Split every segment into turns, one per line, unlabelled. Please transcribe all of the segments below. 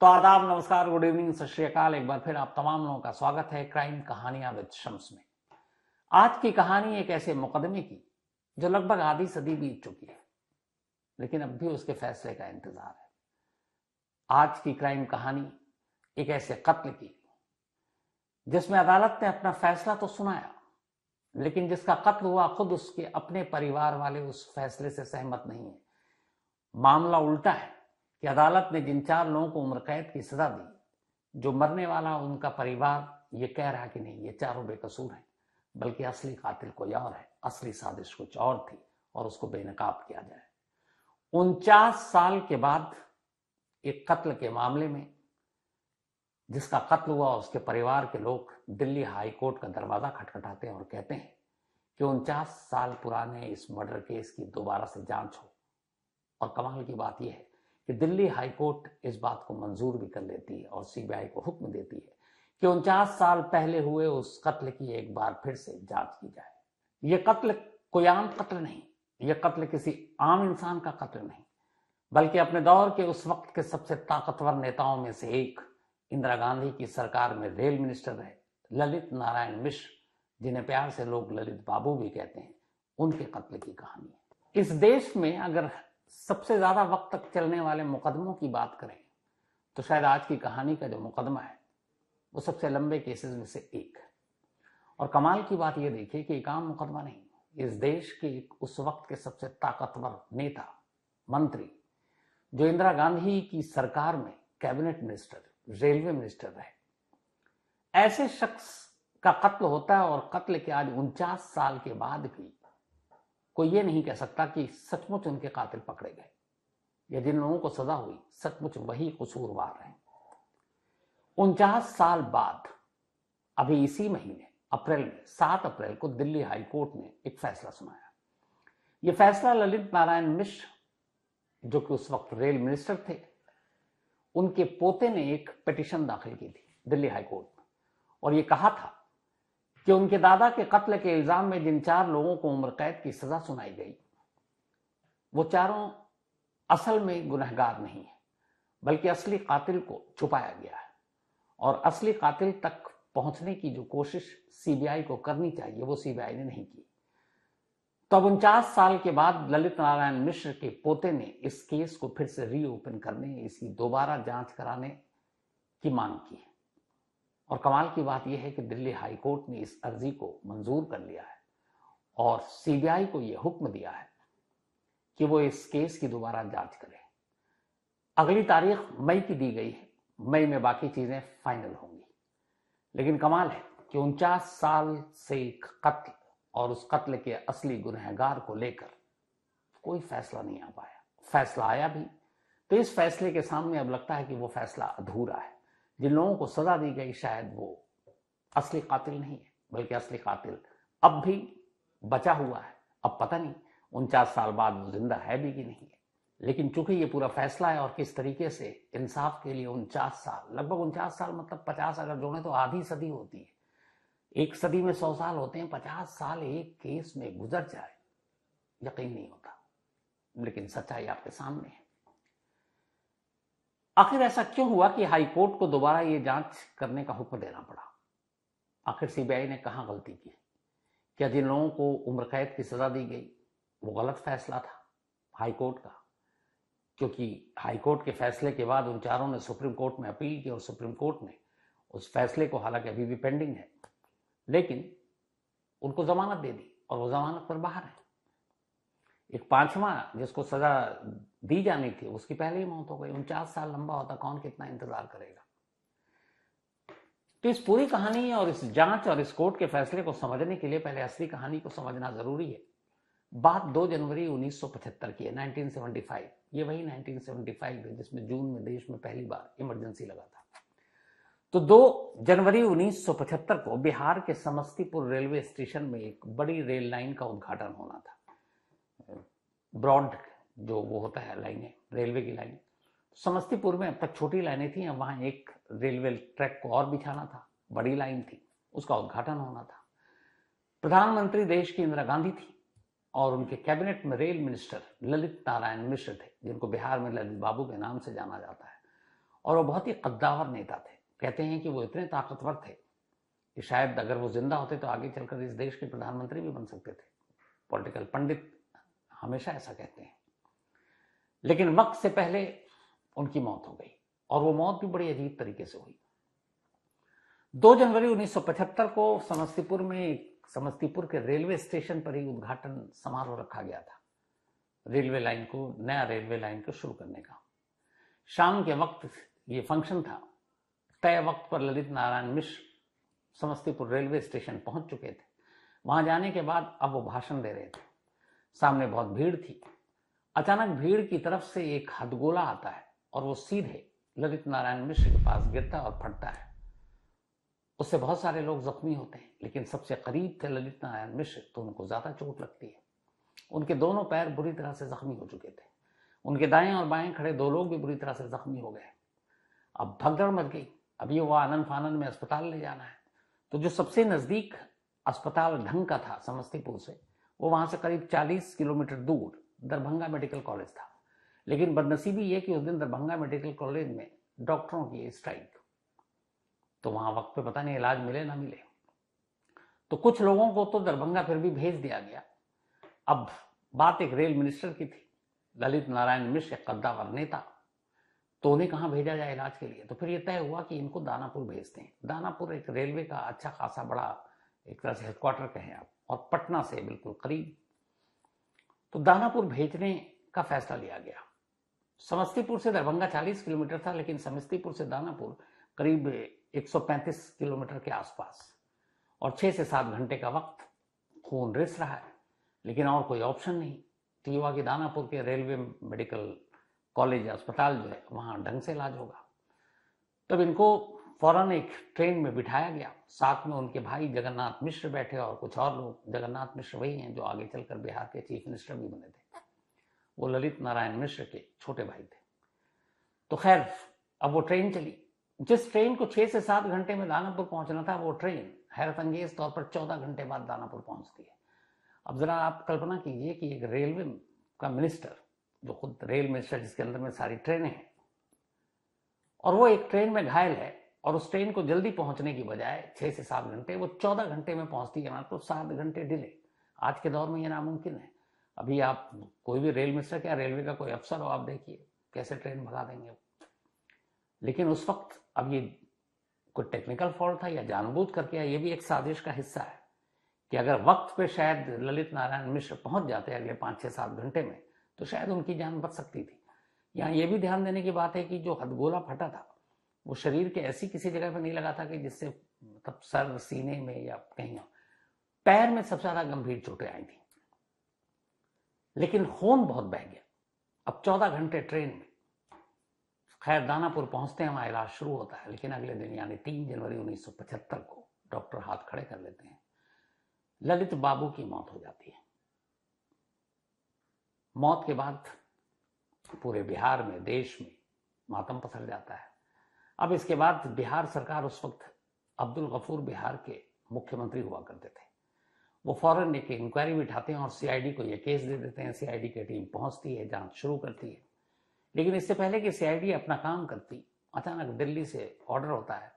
तो आदाब, नमस्कार, गुड इवनिंग, सत श्री अकाल। एक बार फिर आप तमाम लोगों का स्वागत है क्राइम कहानियां विद शम्स में। आज की कहानी एक ऐसे मुकदमे की जो लगभग आधी सदी बीत चुकी है, लेकिन अब भी उसके फैसले का इंतजार है। आज की क्राइम कहानी एक ऐसे कत्ल की जिसमें अदालत ने अपना फैसला तो सुनाया, लेकिन जिसका कत्ल हुआ खुद उसके अपने परिवार वाले उस फैसले से सहमत नहीं है। मामला उल्टा है कि अदालत ने जिन 4 लोगों को उम्र कैद की सजा दी, जो मरने वाला उनका परिवार ये कह रहा कि नहीं, ये चारों बेकसूर हैं, बल्कि असली कातिल कोई और है, असली साजिश कुछ और थी और उसको बेनकाब किया जाए। 49 साल के बाद एक कत्ल के मामले में जिसका कत्ल हुआ, उसके परिवार के लोग दिल्ली हाई कोर्ट का दरवाजा खटखटाते हैं और कहते हैं कि 49 साल पुराने इस मर्डर केस की दोबारा से जांच हो। और कमाल की बात यह है कि दिल्ली हाई कोर्ट इस बात को मंजूर भी कर लेती है और सीबीआई को हुक्म देती है कि 49 साल पहले हुए उस कत्ल की एक बार फिर से जांच की जाए। यह कत्ल कोई आम कत्ल नहीं, यह कत्ल किसी आम इंसान का कत्ल नहीं, बल्कि अपने दौर के उस वक्त के सबसे ताकतवर नेताओं में से एक, इंदिरा गांधी की सरकार में रेल मिनिस्टर रहे ललित नारायण मिश्र, जिन्हें प्यार से लोग ललित बाबू भी कहते हैं, उनके कत्ल की कहानी है। इस देश में अगर सबसे ज्यादा वक्त तक चलने वाले मुकदमों की बात करें तो शायद आज की कहानी का जो मुकदमा है वो सबसे लंबे केसेस में से एक है। और कमाल की बात यह देखिए कि एक आम मुकदमा नहीं, इस देश के उस वक्त के सबसे ताकतवर नेता, मंत्री, जो इंदिरा गांधी की सरकार में कैबिनेट मिनिस्टर, रेलवे मिनिस्टर रहे, ऐसे शख्स का कत्ल होता है। और कत्ल के आज 49 साल के बाद भी कोई ये नहीं कह सकता कि सचमुच उनके कातिल पकड़े गए या जिन लोगों को सजा हुई सचमुच वही कसूरवार हैं। 49 साल बाद अभी इसी महीने अप्रैल में 7 अप्रैल को दिल्ली हाई कोर्ट ने एक फैसला सुनाया। यह फैसला ललित नारायण मिश्र, जो कि उस वक्त रेल मिनिस्टर थे, उनके पोते ने एक पिटीशन दाखिल की थी दिल्ली हाई कोर्ट में, और यह कहा था कि उनके दादा के कत्ल के इल्जाम में जिन 4 लोगों को उम्र कैद की सजा सुनाई गई, वो चारों असल में गुनहगार नहीं है, बल्कि असली कातिल को छुपाया गया है। और असली कातिल तक पहुंचने की जो कोशिश सीबीआई को करनी चाहिए वो सीबीआई ने नहीं की। तो अब 49 साल के बाद ललित नारायण मिश्र के पोते ने इस केस को फिर से रीओपन करने, इसकी दोबारा जांच कराने की मांग की है। और कमाल की बात यह है कि दिल्ली हाई कोर्ट ने इस अर्जी को मंजूर कर लिया है और सीबीआई को यह हुक्म दिया है कि वो इस केस की दोबारा जांच करे। अगली तारीख मई की दी गई है, मई में बाकी चीजें फाइनल होंगी। लेकिन कमाल है कि 49 साल से एक कत्ल और उस कत्ल के असली गुनहगार को लेकर कोई फैसला नहीं आ पाया। फैसला आया भी तो इस फैसले के सामने अब लगता है कि वो फैसला अधूरा है। जिन लोगों को सजा दी गई शायद वो असली कातिल नहीं है, बल्कि असली कातिल अब भी बचा हुआ है। अब पता नहीं 49 साल बाद वो जिंदा है भी कि नहीं है। लेकिन चूंकि ये पूरा फैसला है और किस तरीके से इंसाफ के लिए 49 साल, लगभग 49 साल मतलब 50 अगर जोड़े तो आधी सदी होती है। एक सदी में 100 साल होते हैं, 50 साल एक केस में गुजर जाए, यकीन नहीं होता। लेकिन सच्चाई आपके सामने है। आखिर ऐसा क्यों हुआ कि हाई कोर्ट को दोबारा ये जांच करने का हुक्म देना पड़ा? आखिर सीबीआई ने कहां गलती की? क्या जिन लोगों को उम्र कैद की सजा दी गई वो गलत फैसला था हाई कोर्ट का? क्योंकि हाई कोर्ट के फैसले के बाद उन चारों ने सुप्रीम कोर्ट में अपील की और सुप्रीम कोर्ट ने उस फैसले को, हालांकि अभी भी पेंडिंग है, लेकिन उनको जमानत दे दी और वो जमानत पर बाहर है। एक 5वां जिसको सजा दी जानी थी उसकी पहले ही मौत हो गई। 49 साल लंबा होता, कौन कितना इंतजार करेगा? तो इस पूरी कहानी और इस जांच और इस कोर्ट के फैसले को समझने के लिए पहले असली कहानी को समझना जरूरी है। बात 2 जनवरी 1975 की है, 1975। ये वही 1975 है जिसमें जून में देश में पहली बार इमरजेंसी लगा था। तो 2 जनवरी 1975 को बिहार के समस्तीपुर रेलवे स्टेशन में एक बड़ी रेल लाइन का उद्घाटन होना था। ब्रॉड जो वो होता है लाइनें, रेलवे की लाइन, समस्तीपुर में अब तक छोटी लाइनें थी, वहां एक रेलवे ट्रैक को और बिछाना था, बड़ी लाइन थी, उसका उद्घाटन होना था। प्रधानमंत्री देश की इंदिरा गांधी थी और उनके कैबिनेट में रेल मिनिस्टर ललित नारायण मिश्र थे, जिनको बिहार में ललित बाबू के नाम से जाना जाता है। और वो बहुत ही कद्दावर नेता थे। कहते हैं कि वो इतने ताकतवर थे कि शायद अगर वो जिंदा होते तो आगे चलकर इस देश के प्रधानमंत्री भी बन सकते थे। पॉलिटिकल पंडित हमेशा ऐसा कहते हैं। लेकिन वक्त से पहले उनकी मौत हो गई, और वो मौत भी बड़ी अजीब तरीके से हुई। 2 जनवरी 1975 को समस्तीपुर के रेलवे स्टेशन पर ही उद्घाटन समारोह रखा गया था, नया रेलवे लाइन को शुरू करने का। शाम के वक्त ये फंक्शन था। तय वक्त पर ललित नारायण मिश्र समस्तीपुर रेलवे स्टेशन पहुंच चुके थे। वहां जाने के बाद अब वो भाषण दे रहे थे। सामने बहुत भीड़ थी। अचानक भीड़ की तरफ से एक हथगोला आता है और वो सीधे ललित नारायण मिश्र के पास गिरता और फटता है। उससे बहुत सारे लोग जख्मी होते हैं, लेकिन सबसे करीब थे ललित नारायण मिश्र, तो उनको ज्यादा चोट लगती है। उनके दोनों पैर बुरी तरह से जख्मी हो चुके थे। उनके दाएं और बाएं खड़े 2 लोग भी बुरी तरह से जख्मी हो गए। अब भगदड़ मच गई। अभी वो आनंद फानंद में अस्पताल ले जाना है। तो जो सबसे नजदीक अस्पताल ढंग का था समस्तीपुर से, वो वहां से करीब 40 किलोमीटर दूर दरभंगा मेडिकल कॉलेज था। लेकिन बदनसीबी ये कि उस दिन दरभंगा मेडिकल कॉलेज में डॉक्टरों की स्ट्राइक, तो वहां वक्त पे पता नहीं इलाज मिले ना मिले। तो कुछ लोगों को तो दरभंगा फिर भी भेज दिया गया। अब बात एक रेल मिनिस्टर की थी, ललित नारायण मिश्र एक कद्दावर नेता, तो उन्हें कहां भेजा जाए इलाज के लिए। तो फिर यह तय हुआ कि इनको दानापुर भेजते हैं। दानापुर एक रेलवे का अच्छा खासा बड़ा एक तरह से हेडक्वार्टर कहें आप, और पटना से बिल्कुल करीब। तो दानापुर भेजने का फैसला लिया गया। समस्तीपुर से दरभंगा 40 किलोमीटर था, लेकिन समस्तीपुर से दानापुर करीब 135 किलोमीटर के आसपास, और 6 से 7 घंटे का वक्त। खून रिस रहा है, लेकिन और कोई ऑप्शन नहीं। तो युवा की दानापुर के रेलवे मेडिकल कॉलेज अस्पताल जो है वहां ढंग से इलाज होगा। तब इनको फौरन एक ट्रेन में बिठाया गया। साथ में उनके भाई जगन्नाथ मिश्र बैठे और कुछ और लोग। जगन्नाथ मिश्र वही हैं जो आगे चलकर बिहार के चीफ मिनिस्टर भी बने थे। वो ललित नारायण मिश्र के छोटे भाई थे। तो खैर, अब वो ट्रेन चली। जिस ट्रेन को 6 से 7 घंटे में दानापुर पहुंचना था, वो ट्रेन हैरत अंगेज तौर पर 14 घंटे बाद दानापुर पहुंचती है। अब जरा आप कल्पना कीजिए कि एक रेलवे का मिनिस्टर, जो खुद रेल मिनिस्टर जिसके अंदर में सारी ट्रेनें हैं, और वो एक ट्रेन में घायल है, और उस ट्रेन को जल्दी पहुंचने की बजाय 6 से 7 घंटे, वो 14 घंटे में पहुंचती है ना, तो 7 घंटे डिले। आज के दौर में ये नामुमकिन है। अभी आप कोई भी रेल मिनिस्टर, क्या रेलवे का कोई अफसर हो, आप देखिए कैसे ट्रेन भगा देंगे। लेकिन उस वक्त अब ये कोई टेक्निकल फॉल्ट था या जानबूझ करके, ये भी एक साजिश का हिस्सा है कि अगर वक्त पे शायद ललित नारायण मिश्र पहुंच जाते अगले 5 से 7 घंटे में, तो शायद उनकी जान बच सकती थी। यहाँ ये भी ध्यान देने की बात है कि जो हथगोला फटा था, वो शरीर के ऐसी किसी जगह पर नहीं लगा था कि जिससे मतलब सर, सीने में या कहीं पैर में सबसे ज्यादा गंभीर चोटें आई थी। लेकिन खून बहुत बह गया। अब 14 घंटे ट्रेन में, खैर दानापुर पहुंचते हैं, वहां इलाज शुरू होता है। लेकिन अगले दिन यानी 3 जनवरी 1975 को डॉक्टर हाथ खड़े कर लेते हैं। ललित बाबू की मौत हो जाती है। मौत के बाद पूरे बिहार में, देश में मातम पसर जाता है। अब इसके बाद बिहार सरकार, उस वक्त अब्दुल गफूर बिहार के मुख्यमंत्री हुआ करते थे, वो फौरन एक इंक्वायरी बिठाते हैं और सीआईडी को ये केस दे देते हैं। सीआईडी की टीम पहुंचती है, जांच शुरू करती है। लेकिन इससे पहले कि सीआईडी अपना काम करती, अचानक दिल्ली से ऑर्डर होता है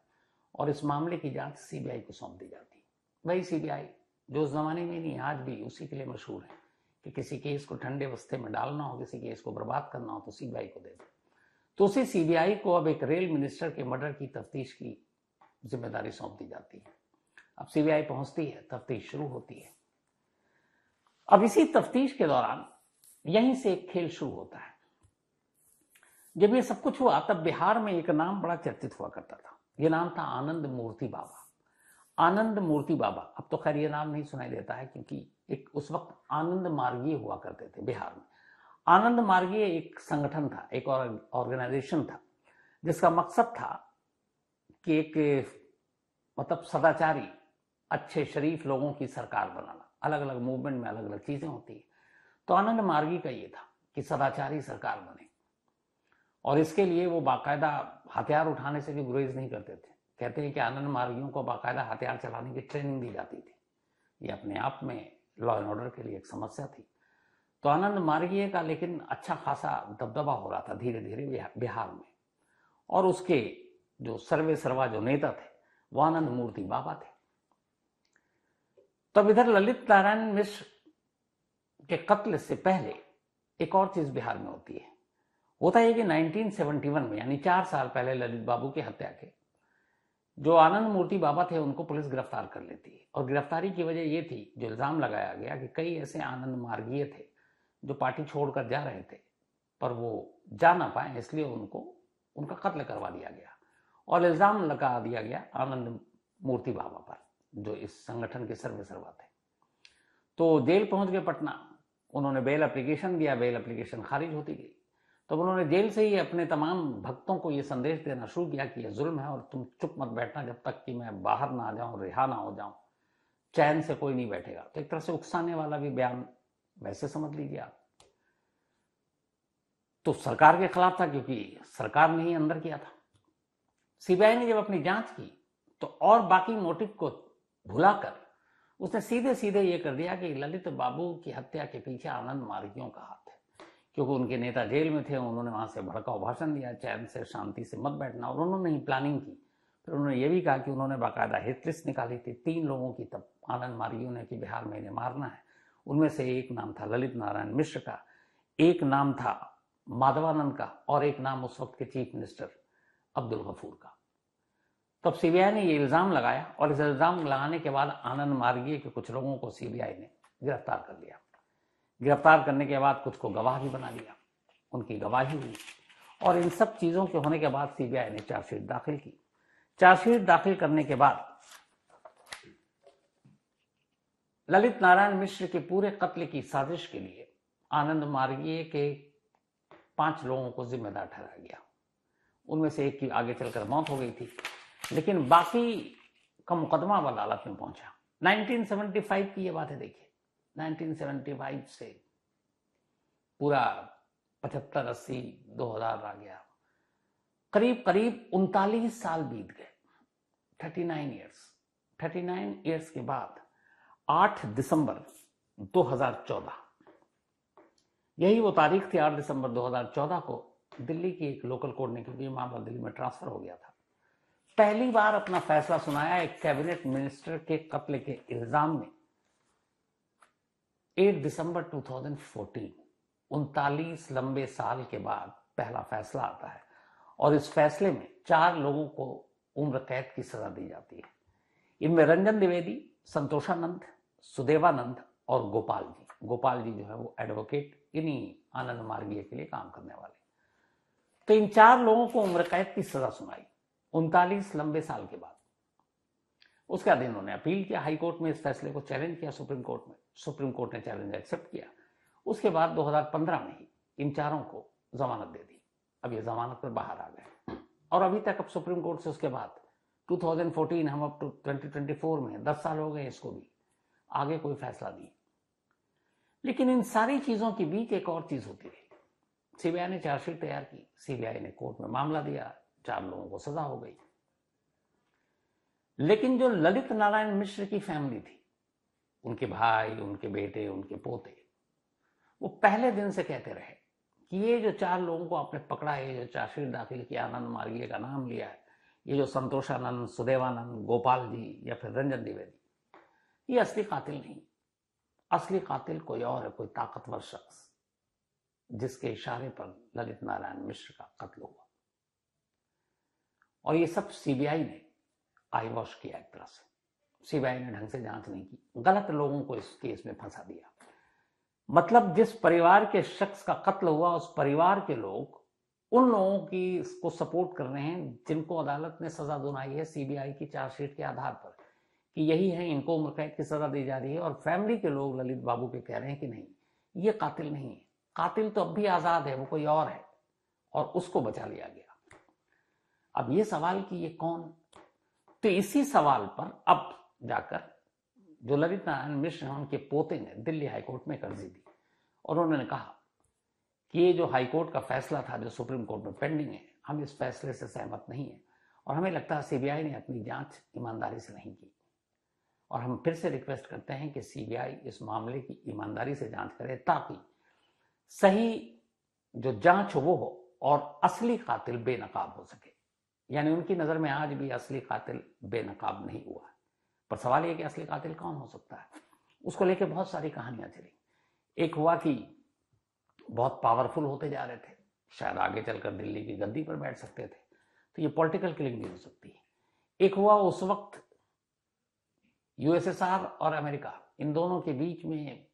और इस मामले की जांच सीबीआई को सौंप दी जाती। वही सीबीआई जो उस जमाने में नहीं, आज भी उसी के लिए मशहूर है कि किसी केस को ठंडे बस्ते में डालना हो, किसी केस को बर्बाद करना हो, तो सीबीआई को दे दो। तो उसी सीबीआई को अब एक रेल मिनिस्टर के मर्डर की तफ्तीश की जिम्मेदारी सौंप दी जाती है। अब सीबीआई पहुंचती है, तफ्तीश शुरू होती है। अब इसी तफ्तीश के दौरान यहीं से एक खेल शुरू होता है। जब ये सब कुछ हुआ, तब बिहार में एक नाम बड़ा चर्चित हुआ करता था। ये नाम था आनंद मूर्ति बाबा। आनंद मूर्ति बाबा, अब तो खैर ये नाम नहीं सुनाई देता है, क्योंकि एक उस वक्त आनंद मार्गीय हुआ करते थे बिहार में। आनंद मार्गीय एक संगठन था, एक ऑर्गेनाइजेशन था, जिसका मकसद था कि एक मतलब सदाचारी, अच्छे शरीफ लोगों की सरकार बनाना। अलग अलग मूवमेंट में अलग अलग चीजें होती है। तो आनंद मार्गी का ये था कि सदाचारी सरकार बने, और इसके लिए वो बाकायदा हथियार उठाने से भी गुरेज नहीं करते थे। कहते हैं कि आनंद मार्गियों को बाकायदा हथियार चलाने की ट्रेनिंग दी जाती थी। ये अपने आप में लॉ एंड ऑर्डर के लिए एक समस्या थी। तो आनंद मार्गीय का लेकिन अच्छा खासा दबदबा हो रहा था धीरे धीरे बिहार में, और उसके जो सर्वे सर्वा जो नेता थे वो आनंद मूर्ति बाबा थे। तब इधर ललित नारायण मिश्र के कत्ल से पहले एक और चीज बिहार में होती है। होता है कि 1971 में, यानी 4 साल पहले ललित बाबू की हत्या के, जो आनंद मूर्ति बाबा थे उनको पुलिस गिरफ्तार कर लेती है। और गिरफ्तारी की वजह ये थी, जो इल्जाम लगाया गया कि कई ऐसे आनंद मार्गीय थे जो पार्टी छोड़कर जा रहे थे पर वो जा ना पाए, इसलिए उनको उनका कत्ल करवा दिया गया और इल्जाम लगा दिया गया आनंद मूर्ति बाबा पर, जो इस संगठन के सर्वे सर्वा थे। तो जेल पहुंच गए पटना, उन्होंने बेल एप्लीकेशन दिया, बेल एप्लीकेशन खारिज होती गई। तो उन्होंने जेल से ही अपने तमाम भक्तों को ये संदेश देना शुरू किया कि यह जुल्म है और तुम चुप मत बैठना जब तक कि मैं बाहर ना आ जाऊं, रिहा ना हो जाऊं, चैन से कोई नहीं बैठेगा। तो एक तरह से उकसाने वाला भी बयान वैसे समझ लीजिए आप। तो सरकार के खिलाफ था, क्योंकि सरकार ने ही अंदर किया था। सीबीआई ने जब अपनी जांच की तो और बाकी मोटिव को भुलाकर उसने सीधे सीधे ये कर दिया कि ललित बाबू की हत्या के पीछे आनंद मार्गियों का हाथ है, क्योंकि उनके नेता जेल में थे, उन्होंने वहां से भड़काऊ भाषण दिया, चैन से शांति से मत बैठना, और उन्होंने ही प्लानिंग की। फिर उन्होंने ये भी कहा कि उन्होंने बाकायदा हिट लिस्ट निकाली थी 3 लोगों की, तब आनंद मार्गियों ने कि बिहार में इन्हें मारना है। उनमें से एक नाम था ललित नारायण मिश्र का, एक नाम था माधवानंद का, और एक नाम उस वक्त के चीफ मिनिस्टर अब्दुल गफूर का। तब सीबीआई ने ये इल्जाम लगाया और इस इल्जाम लगाने के बाद आनंद मार्गीय के कुछ लोगों को सीबीआई ने गिरफ्तार कर लिया। गिरफ्तार करने के बाद कुछ को गवाह भी बना लिया, उनकी गवाही हुई, और इन सब चीजों के होने के बाद सीबीआई ने चार्जशीट दाखिल की। चार्जशीट दाखिल करने के बाद ललित नारायण मिश्र के पूरे कत्ल की साजिश के लिए आनंद मार्गीय के 5 लोगों को जिम्मेदार ठहराया गया। उनमें से एक की आगे चलकर मौत हो गई थी, लेकिन बाकी का मुकदमा अब अदालत में पहुंचा। 1975 की ये बात है, देखिए 1975 से पूरा 75, 80, 2000 आ गया, करीब करीब 39 साल बीत गए, 39 ईयर्स के बाद 8 दिसंबर 2014, यही वो तारीख थी 8 दिसंबर 2014 को दिल्ली की एक लोकल कोर्ट ने, क्योंकि मामला दिल्ली में ट्रांसफर हो गया था, पहली बार अपना फैसला सुनाया एक कैबिनेट मिनिस्टर के कत्ल के इल्जाम में। 8 दिसंबर 2014, 39 लंबे साल के बाद पहला फैसला आता है, और इस फैसले में 4 लोगों को उम्र कैद की सजा दी जाती है। इनमें रंजन द्विवेदी, संतोषानंद, सुदेवानंद और गोपाल जी। गोपाल जी जो है वो एडवोकेट, इन्हीं आनंद मार्गीय के लिए काम करने वाले। तो इन 4 लोगों को उम्र कैद की सजा सुनाई 39 लंबे साल के बाद। उसके बाद इन्होंने अपील किया हाई कोर्ट में, इस फैसले को चैलेंज किया सुप्रीम कोर्ट में। सुप्रीम कोर्ट ने चैलेंज एक्सेप्ट किया। उसके बाद 2015 में ही इन 4 को जमानत दे दी। अब ये जमानत पर बाहर आ गए, और अभी तक अब सुप्रीम कोर्ट से उसके बाद 2014 हम अब 2024 में 10 साल हो गए इसको भी, आगे कोई फैसला नहीं। लेकिन इन सारी चीजों के बीच एक और चीज होती रही। सीबीआई ने चार्जशीट तैयार की, सीबीआई ने कोर्ट में मामला दिया, 4 लोगों को सजा हो गई। लेकिन जो ललित नारायण मिश्र की फैमिली थी, उनके भाई, उनके बेटे, उनके पोते, वो पहले दिन से कहते रहे कि ये जो 4 लोगों को आपने पकड़ा है, जो चार्जशीट दाखिल किया, आनंद मार्गीय का नाम लिया है, ये जो संतोषानंद, सुदेवानंद, गोपाल जी या फिर रंजन द्विवेदी, ये असली कातिल नहीं। असली कातिल कोई और है, कोई ताकतवर शख्स, जिसके इशारे पर ललित नारायण मिश्र का कत्ल हुआ। और ये सब सीबीआई ने आई वॉश किया। एक तरह से सीबीआई ने ढंग से जांच नहीं की, गलत लोगों को इस केस में फंसा दिया। मतलब जिस परिवार के शख्स का कत्ल हुआ, उस परिवार के लोग उन लोगों की को सपोर्ट कर रहे हैं जिनको अदालत ने सजा सुनाई है सीबीआई की चार्जशीट के आधार पर कि यही है, इनको उम्र कैद की सजा दी जा रही है। और फैमिली के लोग ललित बाबू के कह रहे हैं कि नहीं, ये कातिल नहीं है, कातिल तो अब भी आजाद है, वो कोई और है, और उसको बचा लिया गया। अब ये सवाल कि ये कौन, तो इसी सवाल पर अब जाकर जो ललित नारायण मिश्र हैं, उनके पोते ने दिल्ली हाईकोर्ट में अर्जी दी, और उन्होंने कहा कि ये जो हाईकोर्ट का फैसला था जो सुप्रीम कोर्ट में पेंडिंग है, हम इस फैसले से सहमत नहीं है, और हमें लगता है सीबीआई ने अपनी जांच ईमानदारी से नहीं की, और हम फिर से रिक्वेस्ट करते हैं कि सीबीआई इस मामले की ईमानदारी से जांच करे, ताकि सही जो जांच वो हो और असली कातिल बेनकाब हो सके। यानी उनकी नजर में आज भी असली कातिल बेनकाब नहीं हुआ। पर सवाल यह कि असली कातिल कौन हो सकता है, उसको लेके बहुत सारी कहानियां चली। एक हुआ कि बहुत पावरफुल होते जा रहे थे, शायद आगे चलकर दिल्ली की गद्दी पर बैठ सकते थे, तो ये पॉलिटिकल किलिंग भी हो सकती है। एक हुआ उस वक्त यूएसएसआर और अमेरिका, इन दोनों के बीच में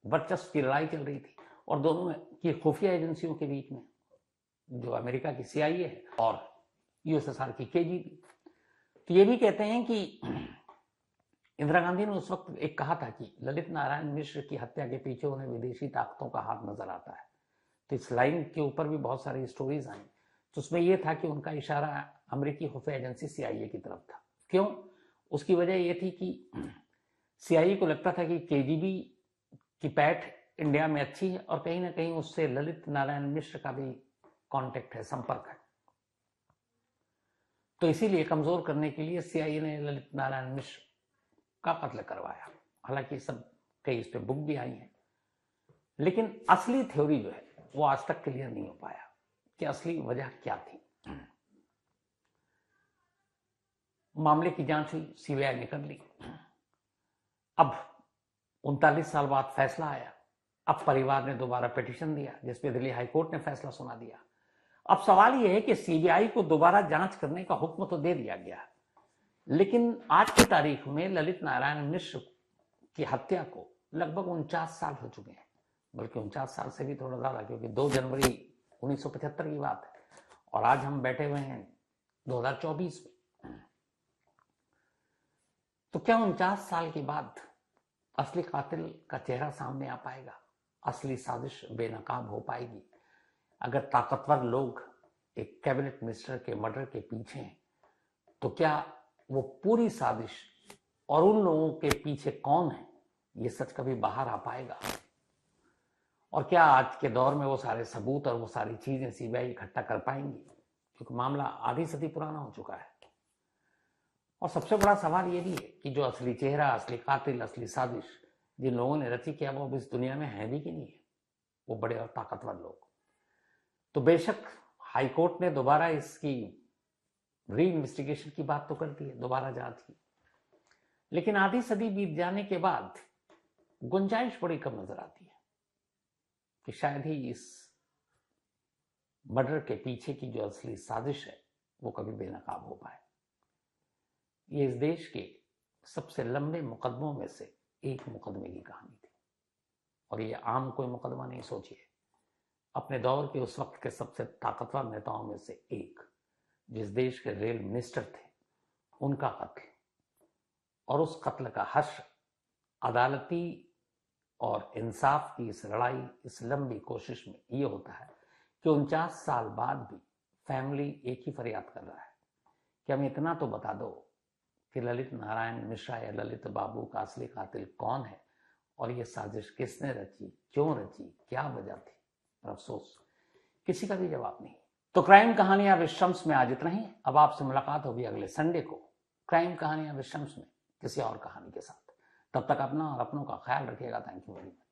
वर्चस्व की लड़ाई चल रही थी, और दोनों की खुफिया एजेंसियों के बीच में, जो अमेरिका की CIA है और यूएसएसआर की KGB। तो ये भी कहते हैं कि इंदिरा गांधी ने उस वक्त एक कहा था कि ललित नारायण मिश्र की हत्या के पीछे उन्हें विदेशी ताकतों का हाथ नजर आता है। तो इस लाइन के ऊपर भी बहुत सारी स्टोरीज आई, तो उसमें यह था कि उनका इशारा अमेरिकी खुफिया एजेंसी CIA की तरफ था। क्यों? उसकी वजह यह थी कि CIA को लगता था कि KGB की पैठ इंडिया में अच्छी है, और कहीं ना कहीं उससे ललित नारायण मिश्र का भी कांटेक्ट है, संपर्क है। तो इसीलिए कमजोर करने के लिए CIA ने ललित नारायण मिश्र का कत्ल करवाया। हालांकि सब कई इस पे बुक भी आई हैं, लेकिन असली थ्योरी जो है वो आज तक क्लियर नहीं हो पाया कि असली वजह क्या थी। मामले की जांच हुई, CBI ने कर ली। अब 39 साल बाद फैसला आया। अब परिवार ने दोबारा पिटीशन दिया, जिसपे दिल्ली हाईकोर्ट ने फैसला सुना दिया। अब सवाल यह है कि CBI को दोबारा जांच करने का हुक्म तो दे दिया गया, लेकिन आज की तारीख में ललित नारायण मिश्र की हत्या को लगभग 49 साल हो चुके हैं, बल्कि 49 साल से भी थोड़ा ज्यादा, क्योंकि 2 जनवरी 1975 की बात है और आज हम बैठे हुए हैं 2024 में। तो क्या 49 साल के बाद असली कातिल का चेहरा सामने आ पाएगा? असली साजिश बेनकाब हो पाएगी? अगर ताकतवर लोग एक कैबिनेट मिनिस्टर के मर्डर के पीछे हैं, तो क्या वो पूरी साजिश और उन लोगों के पीछे कौन है, ये सच कभी बाहर आ पाएगा? और क्या आज के दौर में वो सारे सबूत और वो सारी चीजें CBI इकट्ठा कर पाएंगी? क्योंकि मामला आधी सदी पुराना हो चुका है। और सबसे बड़ा सवाल ये भी है कि जो असली चेहरा, असली कातिल, असली साजिश जिन लोगों ने रची, क्या वो अब इस दुनिया में है भी कि नहीं है? वो बड़े और ताकतवर लोग। तो बेशक हाईकोर्ट ने दोबारा इसकी री इन्वेस्टिगेशन की बात तो कर दी है, दोबारा जांच की, लेकिन आधी सदी बीत जाने के बाद गुंजाइश बड़ी कम नजर आती है कि शायद ही इस मर्डर के पीछे की जो असली साजिश है वो कभी बेनकाब हो पाए। ये इस देश के सबसे लंबे मुकदमों में से एक मुकदमे की कहानी थी, और ये आम कोई मुकदमा नहीं। सोचिए, अपने दौर के उस वक्त के सबसे ताकतवर नेताओं में से एक, जिस देश के रेल मिनिस्टर थे, उनका कत्ल, और उस कत्ल का हश्र अदालती और इंसाफ की इस लड़ाई, इस लंबी कोशिश में ये होता है कि 49 साल बाद भी फैमिली एक ही फरियाद कर रहा है कि हमें इतना तो बता दो कि ललित नारायण मिश्रा या ललित बाबू का असली कातिल कौन है, और ये साजिश किसने रची, क्यों रची, क्या वजह थी। पर अफसोस किसी का भी जवाब नहीं। तो क्राइम कहानियां विद शम्स में आज इतना ही। अब आपसे मुलाकात होगी अगले संडे को क्राइम कहानियां विद शम्स में किसी और कहानी के साथ। तब तक अपना और अपनों का ख्याल रखिएगा। Thank you very much.